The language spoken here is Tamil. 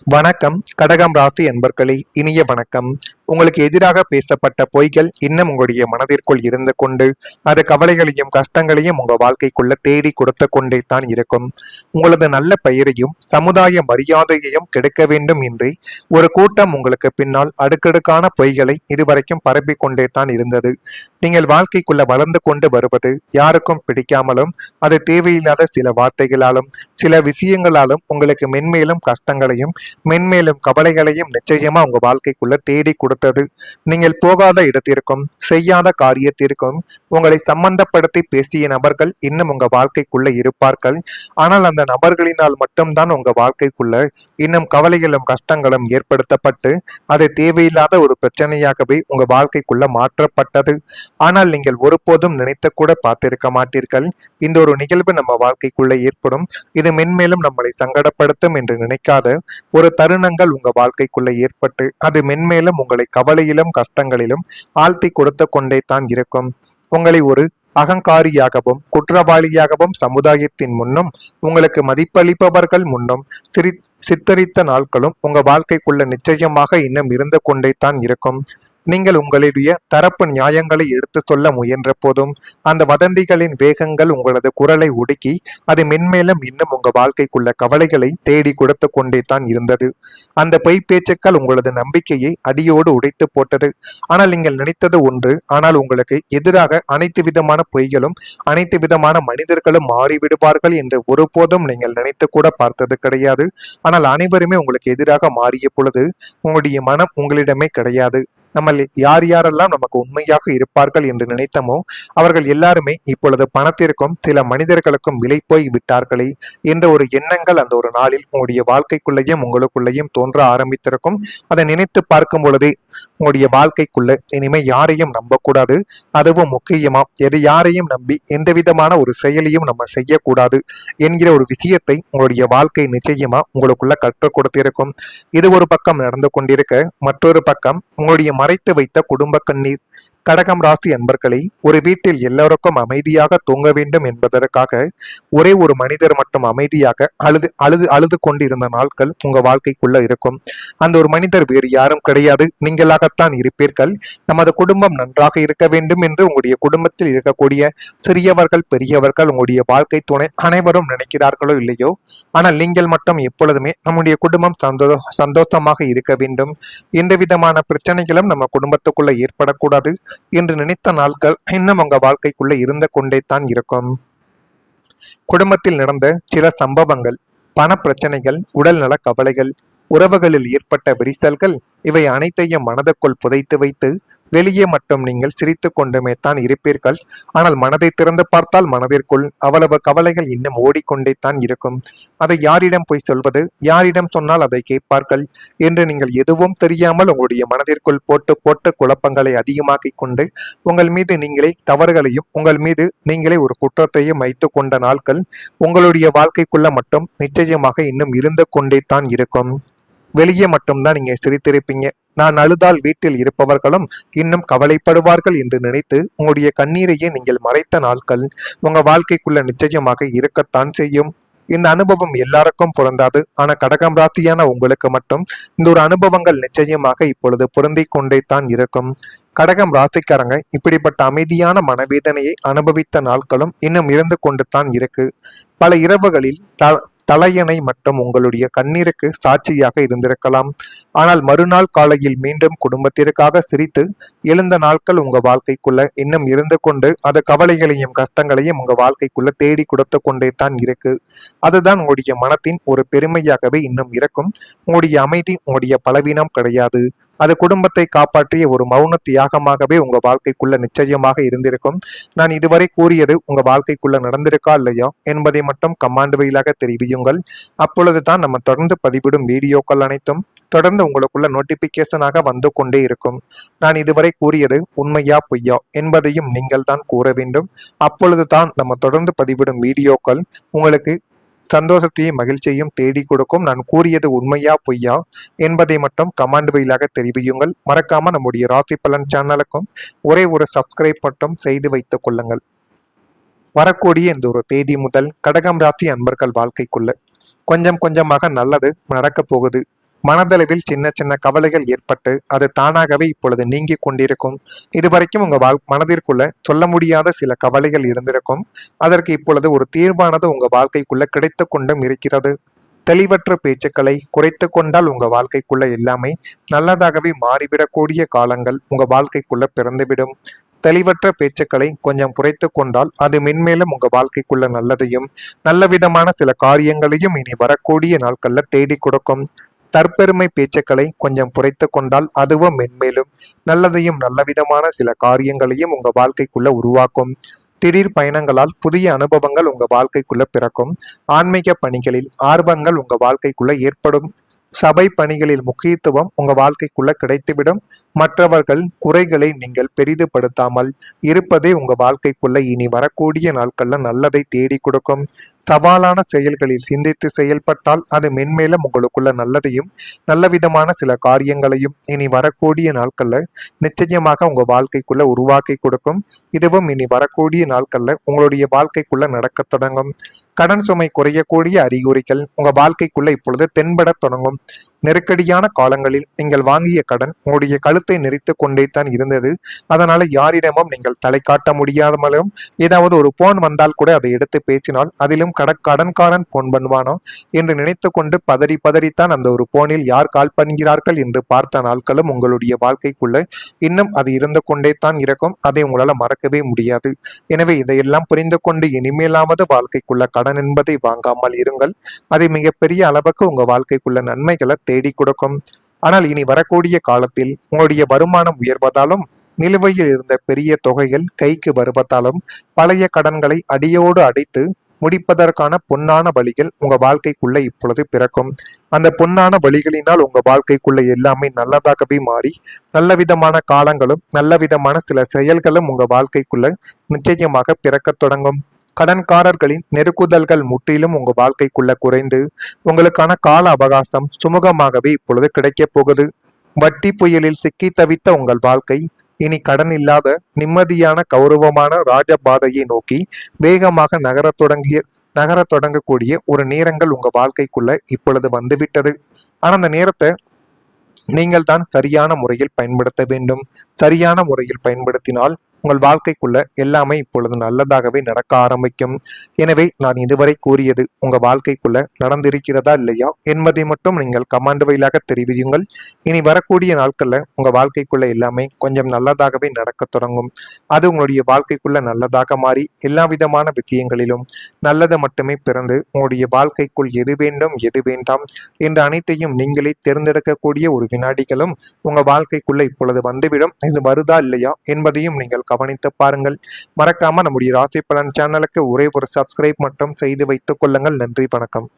வணக்கம் கடகம் ராசி என்பர்களே, இனிய வணக்கம். உங்களுக்கு எதிராக பேசப்பட்ட பொய்கள் இன்னும் உங்களுடைய மனதிற்குள் இருந்து கொண்டு அது கவலைகளையும் கஷ்டங்களையும் உங்க வாழ்க்கைக்குள்ள தேடி கொடுத்து கொண்டே தான் இருக்கும். உங்களது நல்ல பெயரையும் சமுதாய மரியாதையையும் கெடுக்க வேண்டும் என்று ஒரு கூட்டம் உங்களுக்கு பின்னால் அடுக்கடுக்கான பொய்களை இதுவரைக்கும் பரப்பி கொண்டே தான் இருந்தது. நீங்கள் வாழ்க்கைக்குள்ள வளர்ந்து கொண்டு வருவது யாருக்கும் பிடிக்காமலும் அது தேவையில்லாத சில வார்த்தைகளாலும் சில விஷயங்களாலும் உங்களுக்கு மென்மேலும் கஷ்டங்களையும் மென்மேலும் கவலைகளையும் நிச்சயமா உங்க வாழ்க்கைக்குள்ள தேடி கொடுத்தது. நீங்கள் போகாத இடத்திற்கும் செய்யாத காரியத்திற்கும் உங்களை சம்பந்தப்படுத்தி பேசிய நபர்கள் இன்னும் உங்க வாழ்க்கைக்குள்ள இருப்பார்கள். ஆனால் அந்த நபர்களினால் மட்டும்தான் உங்க வாழ்க்கைக்குள்ள இன்னும் கவலைகளும் கஷ்டங்களும் ஏற்படுத்தப்பட்டு அது தேவையில்லாத ஒரு பிரச்சனையாகவே உங்க வாழ்க்கைக்குள்ள மாற்றப்பட்டது. ஆனால் நீங்கள் ஒருபோதும் நினைத்து கூட பார்த்திருக்க மாட்டீர்கள், இந்த ஒரு நிகழ்வு நம்ம வாழ்க்கைக்குள்ள ஏற்படும், இது மென்மேலும் நம்மளை சங்கடப்படுத்தும் என்று நினைக்காத ஒரு தருணங்கள் உங்க வாழ்க்கைக்குள்ள ஏற்பட்டு அது மென்மேலும் உங்களை கவலையிலும் கஷ்டங்களிலும் ஆழ்த்தி கொடுத்து கொண்டே தான் இருக்கும். உங்களை ஒரு அகங்காரியாகவும் குற்றவாளியாகவும் சமுதாயத்தின் முன்னும் உங்களுக்கு மதிப்பளிப்பவர்கள் முன்னும் சித்தரித்த நாட்களும் உங்க வாழ்க்கைக்குள்ள நிச்சயமாக இன்னும் இருந்து கொண்டே தான் இருக்கும். நீங்கள் உங்களுடைய தரப்பு நியாயங்களை எடுத்து சொல்ல முயன்ற போதும் அந்த வதந்திகளின் வேகங்கள் உங்களது குரலை ஒடுக்கி அது மென்மேலும் இன்னும் உங்க வாழ்க்கைக்குள்ள கவலைகளை தேடி கொடுத்து கொண்டே தான் இருந்தது. அந்த பொய் பேச்சுக்கள் உங்களது நம்பிக்கையை அடியோடு உடைத்து போட்டது. ஆனால் நீங்கள் நினைத்தது ஒன்று, ஆனால் உங்களுக்கு எதிராக அனைத்து விதமான பொய்களும் அனைத்து விதமான மனிதர்களும் மாறிவிடுவார்கள் என்று ஒருபோதும் நீங்கள் நினைத்து கூட பார்த்தது கிடையாது. ஆனால் அனைவருமே உங்களுக்கு எதிராக மாறிய பொழுது உங்களுடைய மனம் உங்களிடமே கிடையாது. நம்ம யார் யாரெல்லாம் நமக்கு உண்மையாக இருப்பார்கள் என்று நினைத்தமோ அவர்கள் எல்லாருமே இப்பொழுது பணத்திற்கும் சில மனிதர்களுக்கும் விலை போய் விட்டார்களே என்ற ஒரு எண்ணங்கள் அந்த ஒரு நாளில் உங்களுடைய வாழ்க்கைக்குள்ளேயும் உங்களுக்குள்ளேயும் தோன்ற ஆரம்பித்திருக்கும். அதை நினைத்து பார்க்கும் பொழுதே உங்களுடைய வாழ்க்கைக்குள்ள இனிமே யாரையும் நம்பக்கூடாது, அதுவும் முக்கியமா யாரையும் நம்பி எந்த விதமான ஒரு செயலையும் நம்ம செய்யக்கூடாது என்கிற ஒரு விஷயத்தை உங்களுடைய வாழ்க்கை நிச்சயமா உங்களுக்குள்ள கற்றுக் கொடுத்திருக்கும். இது ஒரு பக்கம் நடந்து கொண்டிருக்க, மற்றொரு பக்கம் உங்களுடைய மறைத்து வைத்த குடும்ப கண்ணீர். கடகம் ராசி அன்பர்களை, ஒரு வீட்டில் எல்லோருக்கும் அமைதியாக தூங்க வேண்டும் என்பதற்காக ஒரே ஒரு மனிதர் மட்டும் அமைதியாக அழுது அழுது அழுது கொண்டிருந்த நாட்கள் உங்க வாழ்க்கைக்குள்ள இருக்கும். அந்த ஒரு மனிதர் வேறு யாரும் கிடையாது, நீங்களாகத்தான் இருப்பீர்கள். நமது குடும்பம் நன்றாக இருக்க வேண்டும் என்று உங்களுடைய குடும்பத்தில் இருக்கக்கூடிய சிறியவர்கள் பெரியவர்கள் உங்களுடைய வாழ்க்கை துணை அனைவரும் நினைக்கிறார்களோ இல்லையோ, ஆனால் நீங்கள் மட்டும் எப்பொழுதுமே நம்முடைய குடும்பம் சந்தோஷமாக இருக்க வேண்டும், எந்த விதமான பிரச்சனைகளும் நம்ம குடும்பத்துக்குள்ள ஏற்படக்கூடாது என்று நினைத்த நாட்கள் இன்னும் உங்க வாழ்க்கைக்குள்ள இருந்து கொண்டே தான் இருக்கும். குடும்பத்தில் நடந்த சில சம்பவங்கள், பண பிரச்சனைகள், உடல் நல கவலைகள், உறவுகளில் ஏற்பட்ட விரிசல்கள், இவை அனைத்தையும் மனதுக்குள் புதைத்து வைத்து வெளியே மட்டும் நீங்கள் சிரித்து கொண்டுமே தான் இருப்பீர்கள். ஆனால் மனதை திறந்து பார்த்தால் மனதிற்குள் அவ்வளவு கவலைகள் இன்னும் ஓடிக்கொண்டே தான் இருக்கும். அதை யாரிடம் போய் சொல்வது, யாரிடம் சொன்னால் அதை கேட்பார்கள் என்று நீங்கள் எதுவும் தெரியாமல் உங்களுடைய மனதிற்குள் போட்டு போட்டு குழப்பங்களை அதிகமாக்கி கொண்டு உங்கள் மீது நீங்களே தவறுகளையும் உங்கள் மீது நீங்களே ஒரு குற்றத்தையும் வைத்து கொண்ட நாட்கள் உங்களுடைய வாழ்க்கைக்குள்ள மட்டும் நிச்சயமாக இன்னும் இருந்து கொண்டே தான் இருக்கும். வெளியே மட்டும்தான் நீங்க சிரித்திருப்பீங்க. நான் அழுதால் வீட்டில் இருப்பவர்களும் இன்னும் கவலைப்படுவார்கள் என்று நினைத்து உங்களுடைய கண்ணீரையே நீங்கள் மறைத்த நாட்கள் உங்க வாழ்க்கைக்குள்ள நிச்சயமாக இருக்கத்தான் செய்யும். இந்த அனுபவம் எல்லாருக்கும் பொருந்தாது. ஆனா கடகம் ராசியான உங்களுக்கு மட்டும் இந்த ஒரு அனுபவங்கள் நிச்சயமாக இப்பொழுது பொருந்தி கொண்டே தான் இருக்கும். கடகம் ராசிக்காரங்க இப்படிப்பட்ட அமைதியான மனவேதனையை அனுபவித்த நாட்களும் இன்னும் இருந்து கொண்டு தான் இருக்கு. பல இரவுகளில் தலையணை மட்டும் உங்களுடைய கண்ணீருக்கு சாட்சியாக இருந்திருக்கலாம். ஆனால் மறுநாள் காலையில் மீண்டும் குடும்பத்திற்காக சிரித்து எழுந்த நாட்கள் உங்க வாழ்க்கைக்குள்ள இன்னும் இருந்து கொண்டு அது கவலைகளையும் கஷ்டங்களையும் உங்க வாழ்க்கைக்குள்ள தேடி கொடுத்து கொண்டே தான் இருக்கு. அதுதான் உங்களுடைய மனத்தின் ஒரு பெருமையாகவே இன்னும் இருக்கும். உங்களுடைய அமைதி உங்களுடைய பலவீனம் கிடையாது. அது குடும்பத்தை காப்பாற்றிய ஒரு மௌன தியாகமாகவே உங்க வாழ்க்கைக்குள்ள நிச்சயமாக இருந்திருக்கும். நான் இதுவரை கூறியது உங்க வாழ்க்கைக்குள்ள நடந்திருக்கா இல்லையா என்பதை மட்டும் கமாண்ட் வழியாக தெரிவியுங்கள். அப்பொழுதுதான் நம்ம தொடர்ந்து பதிவிடும் வீடியோக்கள் அனைத்தும் தொடர்ந்து உங்களுக்குள்ள நோட்டிபிகேஷனாக வந்து கொண்டே இருக்கும். நான் இதுவரை கூறியது உண்மையா பொய்யா என்பதையும் நீங்கள் தான் கூற வேண்டும். அப்பொழுதுதான் நம்ம தொடர்ந்து பதிவிடும் வீடியோக்கள் உங்களுக்கு சந்தோஷத்தையும் மகிழ்ச்சியையும் தேடி கொடுக்கும். நான் கூறியது உண்மையா பொய்யா என்பதை மட்டும் கமாண்ட் வழியாக தெரிவியுங்கள். மறக்காம நம்முடைய ராசி பலன் சேனலுக்கும் ஒரே ஒரு சப்ஸ்கிரைப் மட்டும் செய்து வைத்துக் கொள்ளுங்கள். வரக்கூடிய இந்த ஒரு தேதி முதல் கடகம் ராசி அன்பர்கள் வாழ்க்கைக்குள்ள கொஞ்சம் கொஞ்சமாக நல்லது நடக்க போகுது. மனதளவில் சின்ன சின்ன கவலைகள் ஏற்பட்டு அது தானாகவே இப்பொழுது நீங்கி கொண்டிருக்கும். இதுவரைக்கும் உங்க மனதிற்குள்ள சொல்ல முடியாத சில கவலைகள் இருந்திருக்கும். அதற்கு இப்பொழுது ஒரு தீர்வானது உங்க வாழ்க்கைக்குள்ள கிடைத்து கொண்டும் இருக்கிறது. தெளிவற்ற பேச்சுக்களை குறைத்து கொண்டால் உங்க வாழ்க்கைக்குள்ள எல்லாமே நல்லதாகவே மாறிவிடக்கூடிய காலங்கள் உங்க வாழ்க்கைக்குள்ள பிறந்துவிடும். தெளிவற்ற பேச்சுக்களை கொஞ்சம் குறைத்து கொண்டால் அது மென்மேலும் உங்க வாழ்க்கைக்குள்ள நல்லதையும் நல்ல விதமான சில காரியங்களையும் இனி வரக்கூடிய நாட்கள்ல தேடி கொடுக்கும். தற்பெருமை பேச்சுக்களை கொஞ்சம் குறைத்து கொண்டால் அதுவும் மென்மேலும் நல்லதையும் நல்ல விதமான சில காரியங்களையும் உங்க வாழ்க்கைக்குள்ள உருவாக்கும். திடீர் பயணங்களால் புதிய அனுபவங்கள் உங்க வாழ்க்கைக்குள்ள பிறக்கும். ஆன்மீக பணிகளில் ஆர்வங்கள் உங்க வாழ்க்கைக்குள்ள ஏற்படும். சபை பணிகளில் முக்கியத்துவம் உங்க வாழ்க்கைக்குள்ள கிடைத்துவிடும். மற்றவர்கள் குறைகளை நீங்கள் பெரிதுபடுத்தாமல் இருப்பதே உங்க வாழ்க்கைக்குள்ள இனி வரக்கூடிய நாட்கள்ல நல்லதை தேடி கொடுக்கும். சவாலான செயல்களில் சிந்தித்து செயல்பட்டால் அது மென்மேலும் உங்களுக்குள்ள நல்லதையும் நல்ல விதமான சில காரியங்களையும் இனி வரக்கூடிய நாட்கள்ல நிச்சயமாக உங்க வாழ்க்கைக்குள்ள உருவாக்கி கொடுக்கும். இதுவும் இனி வரக்கூடிய நாட்கள்ல உங்களுடைய வாழ்க்கைக்குள்ள நடக்க தொடங்கும். கடன் சுமை குறையக்கூடிய அறிகுறிகள் உங்க வாழ்க்கைக்குள்ள இப்பொழுது தென்பட தொடங்கும். நெருக்கடியான காலங்களில் நீங்கள் வாங்கிய கடன் உங்களுடைய கழுத்தை நெரித்து கொண்டே தான் இருந்தது. அதனால யாரிடமும் நீங்கள் தலை காட்ட முடியாமலும் ஏதாவது ஒரு போன் வந்தால் கூட அதை எடுத்து பேசினால் அதிலும் கடன்காரன் போன் பண்ணுவானோ என்று நினைத்து கொண்டு பதறித்தான் அந்த ஒரு போனில் யார் கால் பண்ணுகிறார்கள் என்று பார்த்த நாட்களும் உங்களுடைய வாழ்க்கைக்குள்ள இன்னும் அது இருந்து கொண்டே தான் இருக்கும். அதை உங்களால் மறக்கவே முடியாது. எனவே இதையெல்லாம் புரிந்து கொண்டு இனிமேலாவது வாழ்க்கைக்குள்ள கடன் என்பதை வாங்காமல் இருங்கள். அதை மிகப்பெரிய அளவுக்கு உங்க வாழ்க்கைக்குள்ள நன்மைகளை தேடி கொடுக்கும். ஆனால் இனி வரக்கூடிய காலத்தில் உங்களுடைய வருமானம் உயர்வதாலும் நிலுவையில் இருந்த பெரிய தொகைகள் கைக்கு வருவதாலும் பழைய கடன்களை அடியோடு அடைத்து முடிப்பதற்கான பொன்னான வழிகள் உங்க வாழ்க்கைக்குள்ள இப்பொழுது பிறக்கும். அந்த பொன்னான வழிகளினால் உங்க வாழ்க்கைக்குள்ள எல்லாமே நல்லதாகவே மாறி நல்ல விதமான காலங்களும் நல்ல விதமான சில செயல்களும் உங்க வாழ்க்கைக்குள்ள நிச்சயமாக பிறக்க தொடங்கும். கடன்காரர்களின் நெருக்குதல்கள் முற்றிலும் உங்க வாழ்க்கைக்குள்ள குறைந்து உங்களுக்கான கால அவகாசம் சுமூகமாகவே இப்பொழுது கிடைக்கப் போகுது. வட்டி புயலில் சிக்கி தவித்த உங்கள் வாழ்க்கை இனி கடன் இல்லாத நிம்மதியான கௌரவமான ராஜபாதையை நோக்கி வேகமாக நகரத் தொடங்கக்கூடிய ஒரு நேரங்கள் உங்க வாழ்க்கைக்குள்ள இப்பொழுது வந்துவிட்டது. ஆனா அந்த நேரத்தை நீங்கள் தான் சரியான முறையில் பயன்படுத்த வேண்டும். சரியான முறையில் பயன்படுத்தினால் உங்கள் வாழ்க்கைக்குள்ள எல்லாமே இப்பொழுது நல்லதாகவே நடக்க ஆரம்பிக்கும். எனவே நான் இதுவரை கூறியது உங்க வாழ்க்கைக்குள்ள நடந்திருக்கிறதா இல்லையா என்பதை மட்டும் நீங்கள் கமெண்ட் வழியாக தெரிவியுங்கள். இனி வரக்கூடிய நாட்கள்ல உங்க வாழ்க்கைக்குள்ள எல்லாமே கொஞ்சம் நல்லதாகவே நடக்க தொடங்கும். அது உங்களுடைய வாழ்க்கைக்குள்ள நல்லதாக மாறி எல்லா விதமான விஷயங்களிலும் நல்லது மட்டுமே பிறந்து உங்களுடைய வாழ்க்கைக்குள் எது வேண்டும் எது வேண்டாம் என்று அனைத்தையும் நீங்களே தேர்ந்தெடுக்கக்கூடிய ஒரு வினாடிகளும் உங்க வாழ்க்கைக்குள்ள இப்பொழுது வந்துவிடும். இது வருதா இல்லையா என்பதையும் நீங்கள் கவனித்து பாருங்கள். மறக்காம நம்முடைய ராசி பலன் சேனலுக்கு ஒரே ஒரு சப்ஸ்கிரைப் மட்டும் செய்து வைத்துக் கொள்ளுங்கள். நன்றி, வணக்கம்.